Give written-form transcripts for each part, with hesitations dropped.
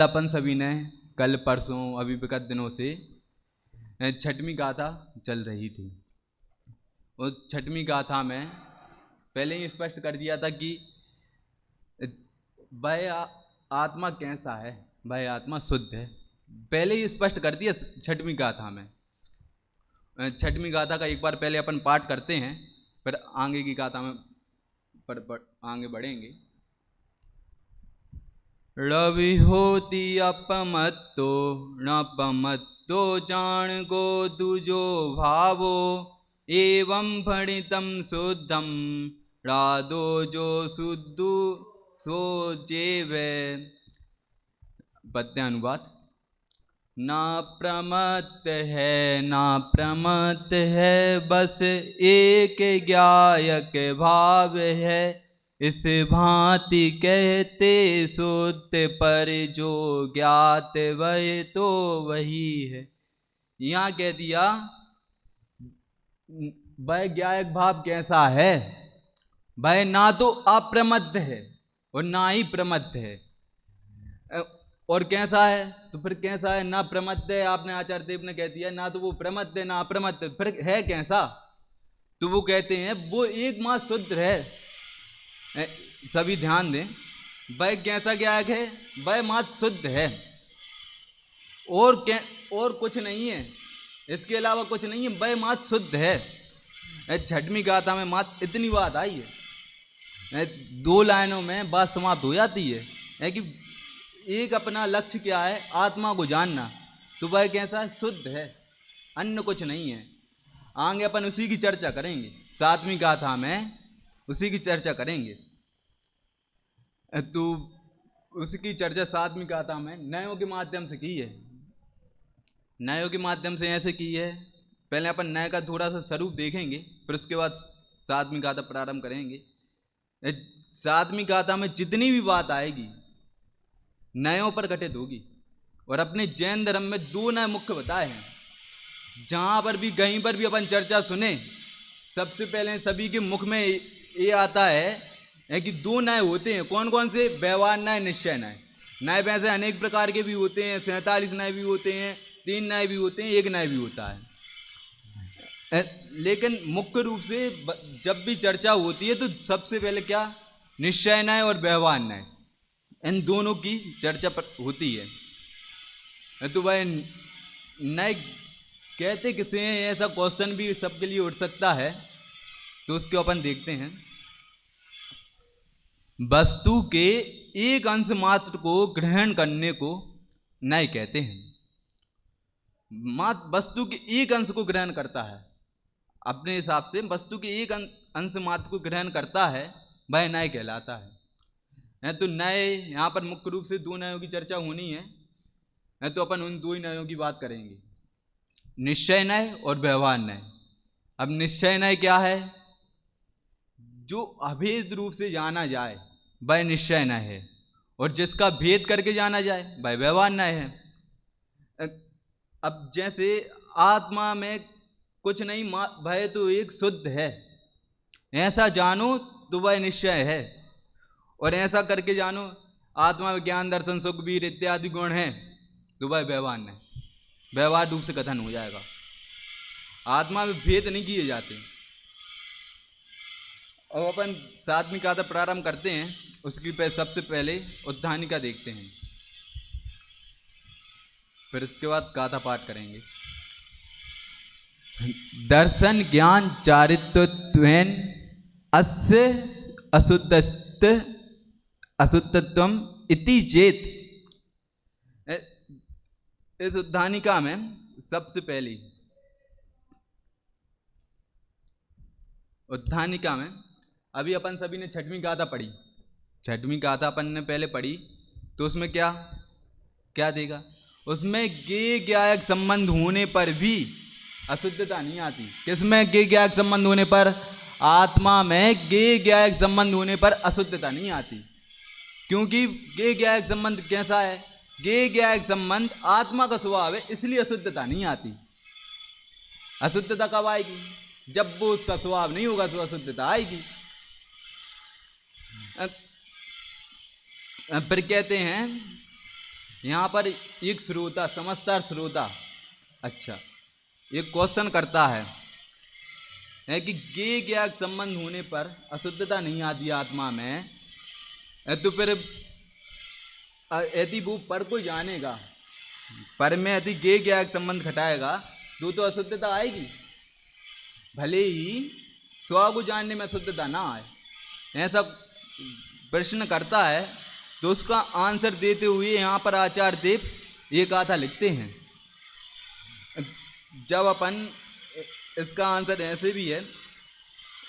अपन सभी ने कल परसों अभी विगत दिनों से छठवीं गाथा चल रही थी। उस छठवीं गाथा में पहले ही स्पष्ट कर दिया था कि वह आत्मा कैसा है, वह आत्मा शुद्ध है। पहले ही स्पष्ट कर दिया छठवीं गाथा में। छठवीं गाथा का एक बार पहले अपन पाठ करते हैं, फिर आगे की गाथा में आगे बढ़ेंगे। रवि होती अपमत्तो न पमत्तो जान गो दुजो भावो एवं भणितम शुद्धम राधो जो शुद्धु सो जेवे। पद्यानुवाद। ना प्रमत्त है बस एक ज्ञायक भाव है, इस भांति कहते शुद्ध पर जो ज्ञात वह तो वही है। यहाँ कह दिया वह ज्ञायक भाव कैसा है, वह ना तो अप्रमत्त है और ना ही प्रमत्त है। और कैसा है तो फिर कैसा है, ना प्रमत्त है। आपने आचार्य देव ने कह दिया ना तो वो प्रमत्त है ना अप्रमत्त है, फिर है कैसा? तो वो कहते हैं वो एकमात्र शुद्ध है। सभी ध्यान दें, वह कैसा ज्ञायक है, वह मात्र शुद्ध है और कुछ नहीं है, इसके अलावा कुछ नहीं है, वह मात्र शुद्ध है। छठवीं गाथा में मात्र इतनी बात आई है, 2 लाइनों में बात समाप्त हो जाती है कि एक अपना लक्ष्य क्या है, आत्मा को जानना, तो वह कैसा है, शुद्ध है, अन्य कुछ नहीं है। आगे अपन उसी की चर्चा करेंगे, 7वीं गाथा में उसी की चर्चा करेंगे। तो उसकी चर्चा 7वीं गाथा में नयों के माध्यम से की है। नयों के माध्यम से ऐसे की है, पहले अपन नय का थोड़ा सा स्वरूप देखेंगे, फिर उसके बाद 7वीं गाथा प्रारंभ करेंगे। 7वीं गाथा में जितनी भी बात आएगी नयों पर घटित होगी। और अपने जैन धर्म में 2 नय मुख्य बताए हैं। जहां पर भी कहीं पर भी अपन चर्चा सुने, सबसे पहले सभी के मुख में ये आता है कि 2 नय होते हैं। कौन कौन से? व्यवहार नय, निश्चय नय। नय वैसे अनेक प्रकार के भी होते हैं, 47 नय भी होते हैं, 3 नय भी होते हैं, 1 नय भी होता है। लेकिन मुख्य रूप से जब भी चर्चा होती है तो सबसे पहले क्या, निश्चय नय और व्यवहार नय, इन दोनों की चर्चा होती है। तो वह नय कहते किसे हैं, ऐसा क्वेश्चन भी सबके लिए उठ सकता है, तो उसको अपन देखते हैं। वस्तु के एक अंश मात्र को ग्रहण करने को नय कहते हैं। मात्र वस्तु के एक अंश को ग्रहण करता है, अपने हिसाब से वस्तु के एक अंश मात्र को ग्रहण करता है, वह नय कहलाता है। तो नय यहाँ पर मुख्य रूप से 2 नयों की चर्चा होनी है, तो अपन उन 2 ही नयों की बात करेंगे, निश्चय नय और व्यवहार नय। अब निश्चय नय क्या है? जो अभेद रूप से जाना जाए वह निश्चय नय है, और जिसका भेद करके जाना जाए वह व्यवहार नय है। अब जैसे आत्मा में कुछ नहीं, वह तो एक शुद्ध है, ऐसा जानो तो वह निश्चय है, और ऐसा करके जानो आत्मा में ज्ञान दर्शन सुख वीर इत्यादि गुण हैं, तो वह व्यवहार नहीं, व्यवहार रूप से कथन हो जाएगा। आत्मा में भेद नहीं किए जाते। अब अपन 7वीं गाथा प्रारंभ करते हैं। उसकी सबसे पहले उद्धानिका देखते हैं, फिर उसके बाद गाथा पाठ करेंगे। दर्शन ज्ञान चारित्वेन अस्य अशुद्धत्वम इति चेत। इस उद्धानिका में सबसे पहली उद्धानिका में अभी अपन सभी ने 6वीं गाथा पढ़ी। 6वीं गाथा अपन ने पहले पढ़ी, तो उसमें क्या क्या देगा? उसमें गे ज्ञायक संबंध होने पर भी अशुद्धता नहीं आती। किसमें? गे ज्ञायक संबंध होने पर, आत्मा में गे ज्ञायक संबंध होने पर अशुद्धता नहीं आती। क्योंकि गे ज्ञायक संबंध कैसा है? गे ज्ञायक संबंध आत्मा का स्वभाव है, इसलिए अशुद्धता नहीं आती। अशुद्धता कब आएगी? जब वो उसका स्वभाव नहीं होगा तो अशुद्धता आएगी। फिर कहते हैं यहाँ पर एक श्रोता, समझदार श्रोता, अच्छा, एक क्वेश्चन करता है कि गे ज्ञान संबंध होने पर अशुद्धता नहीं आती आत्मा में, तो फिर यदि वो पर को जानेगा, पर में यदि गे ज्ञान संबंध घटाएगा तो अशुद्धता आएगी, भले ही स्व को जानने में अशुद्धता ना आए। ऐसा प्रश्न करता है तो उसका आंसर देते हुए यहाँ पर आचार्य देव ये गाथा लिखते हैं। जब अपन इसका आंसर ऐसे भी है,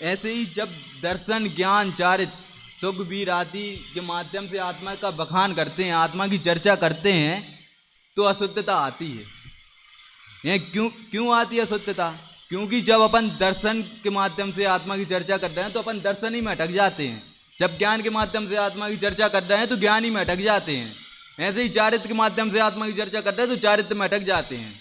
ऐसे ही जब दर्शन ज्ञान चारित सुख वीर आदि के माध्यम से आत्मा का बखान करते हैं, आत्मा की चर्चा करते हैं, तो अशुद्धता आती है। यह क्यों आती है अशुद्धता? क्योंकि जब अपन दर्शन के माध्यम से आत्मा की चर्चा कर रहे हैं तो अपन दर्शन ही में अटक जाते हैं, जब ज्ञान के माध्यम से आत्मा की चर्चा कर रहे हैं तो ज्ञान ही में अटक जाते हैं, ऐसे ही चारित्र के माध्यम से आत्मा की चर्चा कर रहे हैं तो चारित्र में अटक जाते हैं।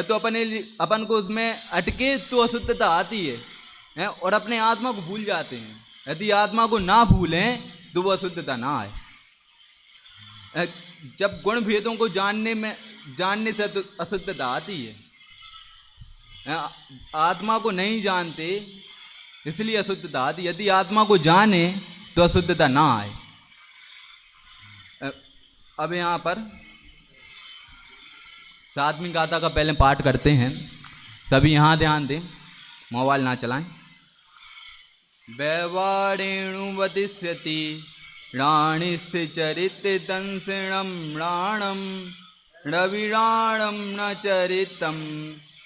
तो अपन को उसमें अटके तो अशुद्धता आती है और अपने आत्मा को भूल जाते हैं। यदि आत्मा को ना भूलें तो वो अशुद्धता ना आए। जब गुण भेदों को जानने से तो अशुद्धता आती है। आत्मा को नहीं जानते इसलिए अशुद्धता आती। यदि आत्मा को जाने तो अशुद्धता ना आए। अब यहाँ पर सातवीं गाथा का पहले पाठ करते हैं, सभी यहाँ ध्यान दें, मोबाइल ना चलाएं। वैवाणेणु वदिष्यति राणिस्य चरित दंसिणम राणम रविराणम न चरितम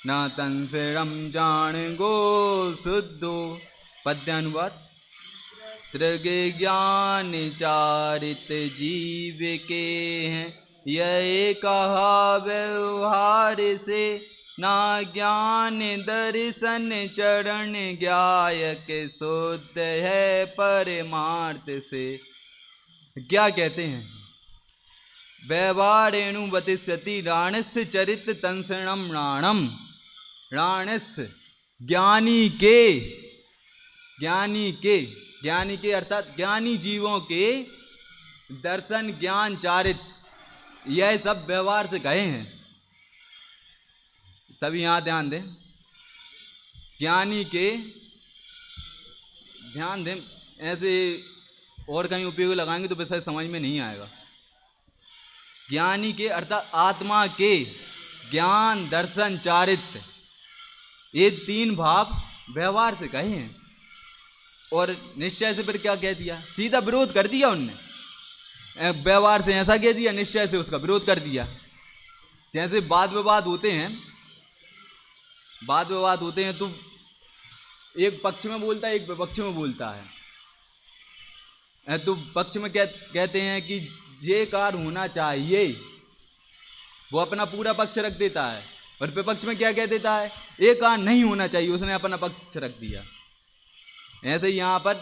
न तंसिणम जान गो शुद्धो। पद्यानुवाद। त्रिगे ज्ञान चारित जीव के हैं, यह कहा व्यवहार से, ना ज्ञान दर्शन चरण ज्ञायक शुद्ध है परमार्थ से। क्या कहते हैं? वैवाणेणु वदिष्यति राणस्य चरित तंसणम राणम। राणस्य ज्ञानी के अर्थात ज्ञानी जीवों के दर्शन ज्ञान चारित, यह सब व्यवहार से कहे हैं। सभी यहाँ ध्यान दें। ज्ञानी के ध्यान दें, ऐसे और कहीं उपयोग लगाएंगे तो विषय समझ में नहीं आएगा। ज्ञानी के अर्थात आत्मा के ज्ञान दर्शन चारित्र, ये तीन भाव व्यवहार से कहे हैं। और निश्चय से फिर क्या कह दिया? सीधा विरोध कर दिया उनने। व्यवहार से ऐसा कह दिया, निश्चय से उसका विरोध कर दिया। जैसे वाद विवाद होते हैं तो एक पक्ष में बोलता है, एक विपक्ष में बोलता है। तो पक्ष में कहते हैं कि ये कार्य होना चाहिए, वो अपना पूरा पक्ष रख देता है। और विपक्ष में क्या कह देता है? ये कार्य नहीं होना चाहिए, उसने अपना पक्ष रख दिया। ऐसे ही यहाँ पर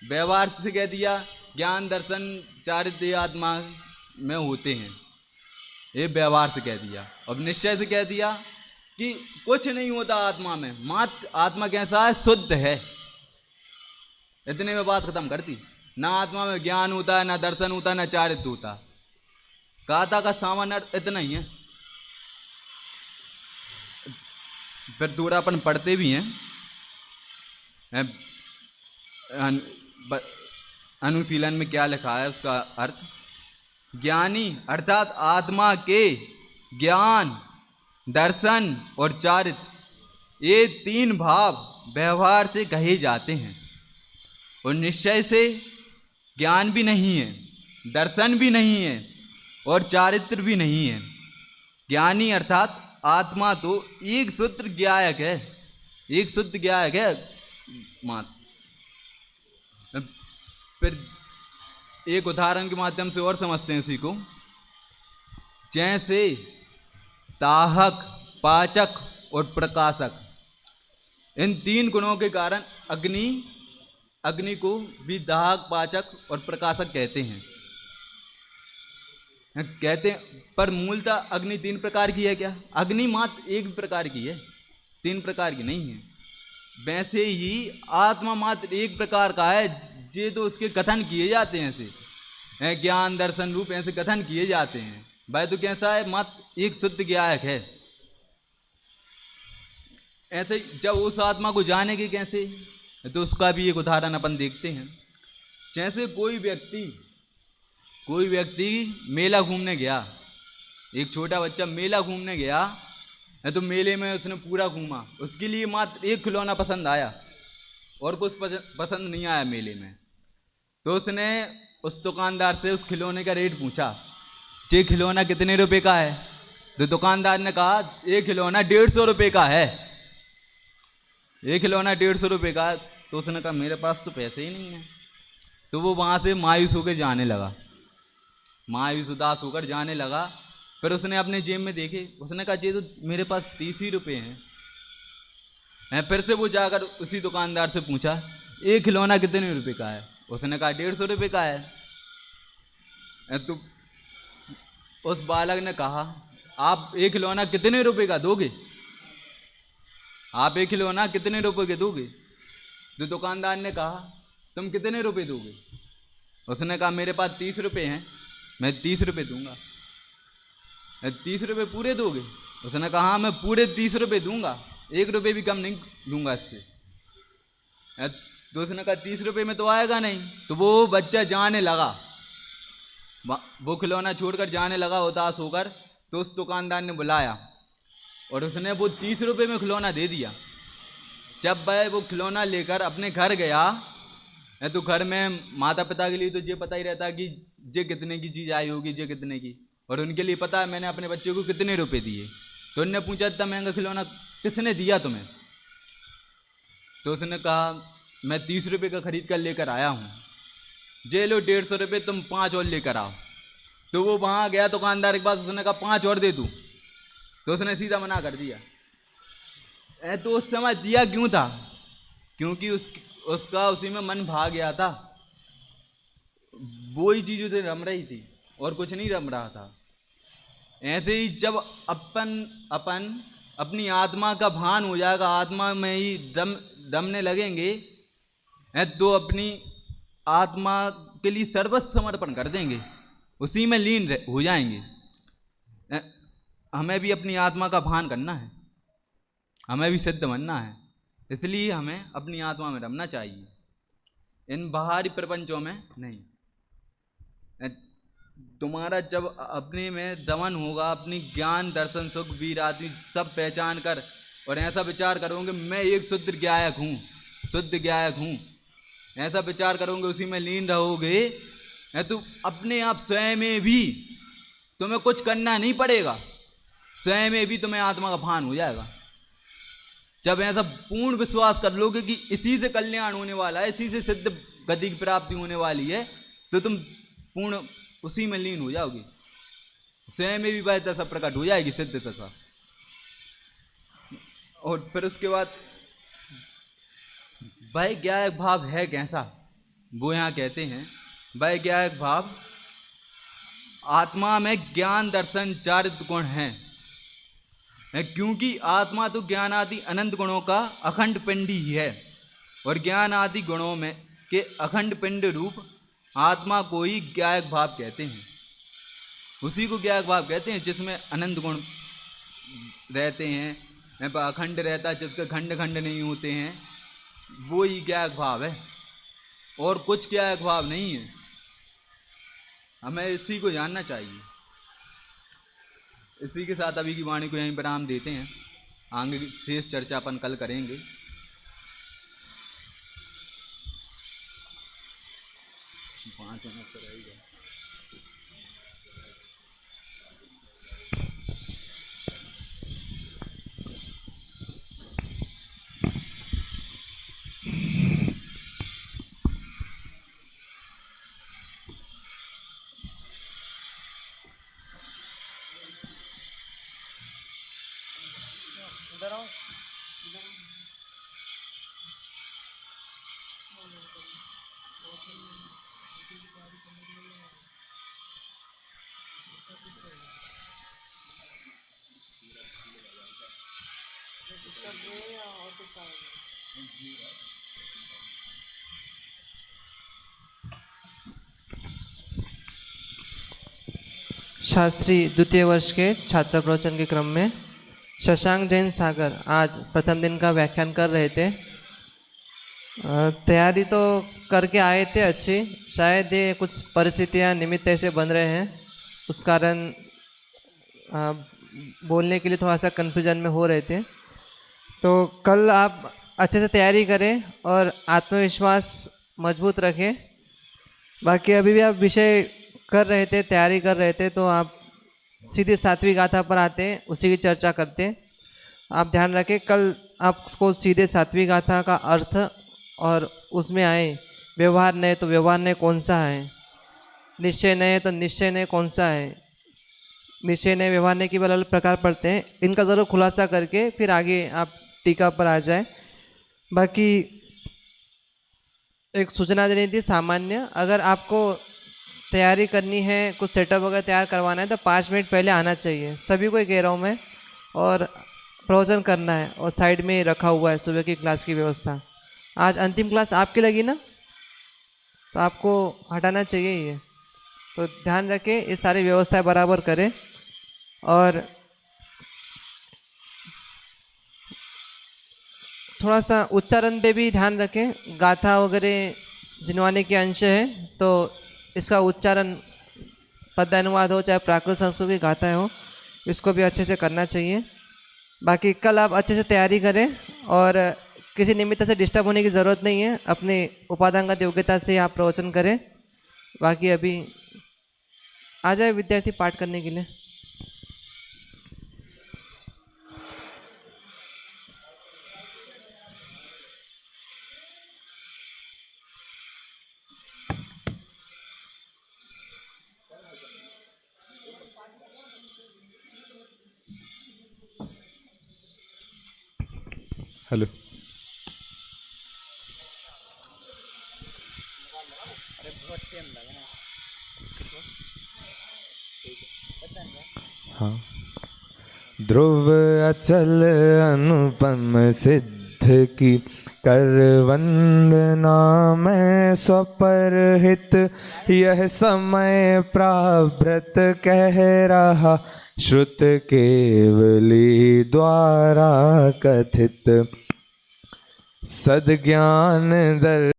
व्यवहार से कह दिया ज्ञान दर्शन चारित्र आत्मा में होते हैं, ये व्यवहार से कह दिया। और निश्चय से कह दिया कि कुछ नहीं होता आत्मा में, मात्र आत्मा कैसा है? शुद्ध है। इतने में बात खत्म कर दी। ना आत्मा में ज्ञान होता है, ना दर्शन होता है, ना चारित्र होता। गाथा का सामान्य अर्थ इतना ही है। फिर थोड़ा अपन पढ़ते भी हैं। अनुशीलन में क्या लिखा है उसका अर्थ? ज्ञानी अर्थात आत्मा के ज्ञान दर्शन और चारित्र, ये तीन भाव व्यवहार से कहे जाते हैं। और निश्चय से ज्ञान भी नहीं है, दर्शन भी नहीं है और चारित्र भी नहीं है। ज्ञानी अर्थात आत्मा तो एक सूत्र ज्ञायक है, एक शुद्ध ज्ञायक है मात्र। फिर एक उदाहरण के माध्यम से और समझते हैं इसी को। जैसे दाहक, पाचक और प्रकाशक, इन तीन गुणों के कारण अग्नि को भी दाहक, पाचक और प्रकाशक कहते हैं। पर मूलतः अग्नि तीन प्रकार की है क्या? अग्नि मात्र एक प्रकार की है, तीन प्रकार की नहीं है। वैसे ही आत्मा मात्र एक प्रकार का है। ये तो उसके कथन किए जाते हैं, ऐसे ज्ञान दर्शन रूप ऐसे कथन किए जाते हैं। भाई तो कैसा है, मात्र एक शुद्ध गायक है। ऐसे जब उस आत्मा को जानेंगे कैसे, तो उसका भी एक उदाहरण अपन देखते हैं। जैसे कोई व्यक्ति मेला घूमने गया, एक छोटा बच्चा मेला घूमने गया है, तो मेले में उसने पूरा घूमा, उसके लिए मात्र एक खिलौना पसंद आया और कुछ पसंद नहीं आया मेले में। तो उसने उस दुकानदार से उस खिलौने का रेट पूछा, ये खिलौना कितने रुपए का है? तो दुकानदार ने कहा ये खिलौना 150 रुपये का है। ये खिलौना 150 रुपये का। तो उसने कहा मेरे पास तो पैसे ही नहीं है। तो वो वहाँ से मायूस होकर जाने लगा, मायूस उदास होकर जाने लगा। फिर उसने अपने जेब में देखे, उसने कहा ये तो मेरे पास 30 ही रुपये हैं। फिर से वो जाकर उसी दुकानदार से पूछा ये खिलौना कितने रुपए का है? उसने कहा 150 रुपये का है। तो उस बालक ने कहा आप एक खिलौना कितने रुपए का दोगे? आप एक खिलौना कितने रुपए के दोगे? तो दुकानदार ने कहा तुम कितने रुपए दोगे? उसने कहा मेरे पास 30 रुपये हैं, मैं 30 रुपये दूंगा। 30 रुपये पूरे दोगे? उसने कहा हाँ मैं पूरे 30 रुपये दूंगा, 1 रुपये भी कम नहीं दूंगा इससे। तो उसने कहा 30 रुपये में तो आएगा नहीं। तो वो बच्चा जाने लगा, वो खिलौना छोड़कर जाने लगा उदास होकर। तो उस दुकानदार ने बुलाया और उसने वो 30 रुपये में खिलौना दे दिया। जब वह वो खिलौना लेकर अपने घर गया, तो घर में माता पिता के लिए तो ये पता ही रहता कि ये कितने की चीज़ आई होगी, ये कितने की, और उनके लिए पता है मैंने अपने बच्चे को कितने रुपए दिए। तो उनने पूछा इतना महंगा खिलौना किसने दिया तुम्हें? तो उसने कहा मैं 30 रुपये का खरीद कर लेकर आया हूँ, जे लो 150 रुपये, तुम 5 और लेकर आओ। तो वो वहाँ गया दुकानदार के पास, उसने कहा 5 और दे दूँ? तो उसने सीधा मना कर दिया। तो उस समय दिया क्यों था? क्योंकि उसका उसी में मन भाग गया था, वो ही चीज़ उसे रम रही थी और कुछ नहीं रम रहा था। ऐसे ही जब अपन अपनी आत्मा का भान हो जाएगा, आत्मा में ही रमने लगेंगे, तो अपनी आत्मा के लिए सर्वस्व समर्पण कर देंगे, उसी में लीन हो जाएंगे। हमें भी अपनी आत्मा का भान करना है, हमें भी सिद्ध बनना है, इसलिए हमें अपनी आत्मा में रमना चाहिए, इन बाहरी प्रपंचों में नहीं। तुम्हारा जब अपने में दमन होगा, अपनी ज्ञान दर्शन सुख वीर आदि सब पहचान कर और ऐसा विचार करोगे मैं एक शुद्ध गायक हूँ, ऐसा विचार करोगे, उसी में लीन रहोगे, तो अपने आप स्वयं में भी तुम्हें कुछ करना नहीं पड़ेगा, स्वयं में भी तुम्हें आत्मा का भान हो जाएगा। जब ऐसा पूर्ण विश्वास कर लोगे कि इसी से कल्याण होने वाला है, इसी से सिद्ध गति की प्राप्ति होने वाली है, तो तुम पूर्ण उसी में लीन हो जाओगे, स्वयं में भी वह दशा प्रकट हो जाएगी, सिद्ध दशा। और फिर उसके बाद वैज्ञानिक भाव है कैसा, वो यहाँ कहते हैं वैज्ञानिक भाव आत्मा में ज्ञान दर्शन चारित्र गुण हैं, क्योंकि आत्मा तो ज्ञान आदि अनंत गुणों का अखंड पिंड ही है, और ज्ञान आदि गुणों में के अखंड पिंड रूप आत्मा को ही ज्ञायक भाव कहते हैं। उसी को ज्ञायक भाव कहते हैं जिसमें अनंत गुण रहते हैं, अखंड रहता है, जिसके खंड खंड नहीं होते हैं, वो ही ज्ञायक भाव है, और कुछ ज्ञायक भाव नहीं है। हमें इसी को जानना चाहिए। इसी के साथ अभी की वाणी को यहीं विराम देते हैं, आगे शेष चर्चा अपन कल करेंगे। पाँच मिनट तो रहेगा। शास्त्री द्वितीय वर्ष के छात्र प्रवचन के क्रम में शशांक जैन सागर आज प्रथम दिन का व्याख्यान कर रहे थे। तैयारी तो करके आए थे अच्छी, शायद ये कुछ परिस्थितियां निमित्त ऐसे बन रहे हैं, उस कारण बोलने के लिए थोड़ा सा कन्फ्यूजन में हो रहे थे। तो कल आप अच्छे से तैयारी करें और आत्मविश्वास मजबूत रखें। बाकी अभी भी आप विषय कर रहे थे, तैयारी कर रहे थे, तो आप सीधे सातवीं गाथा पर आते हैं, उसी की चर्चा करते हैं। आप ध्यान रखें, कल आपको सीधे सातवीं गाथा का अर्थ और उसमें आए व्यवहार नए तो व्यवहार नए कौन सा है, निश्चय नए तो निश्चय नए कौन सा है, निश्चय नए व्यवहार नए केवल अलग प्रकार पढ़ते हैं। इनका ज़रूर खुलासा करके फिर आगे आप टीका पर आ जाए। बाकी एक सूचना देनी थी सामान्य, अगर आपको तैयारी करनी है, कुछ सेटअप वगैरह तैयार करवाना है तो 5 मिनट पहले आना चाहिए, सभी को ही कह रहा हूँ मैं। और प्रवचन करना है और साइड में रखा हुआ है सुबह की क्लास की व्यवस्था। आज अंतिम क्लास आपकी लगी ना, तो आपको हटाना चाहिए ये, तो ध्यान रखें, ये सारी व्यवस्था बराबर करें। और थोड़ा सा उच्चारण पे भी ध्यान रखें, गाथा वगैरह जिनवाने के अंश है तो इसका उच्चारण पद्यानुवाद हो चाहे प्राकृत संस्कृत की गाथा हो, इसको भी अच्छे से करना चाहिए। बाकी कल आप अच्छे से तैयारी करें और किसी निमित्त से डिस्टर्ब होने की ज़रूरत नहीं है, अपने उपाधांगत योग्यता से आप प्रवचन करें। बाकी अभी आ जाए विद्यार्थी पाठ करने के लिए। हेलो, हाँ। ध्रुव अचल अनुपम सिद्ध की कर वंदना मैं स्वपरहित, यह समय प्रावृत कह रहा श्रुत केवली द्वारा कथित, सद्ज्ञान दर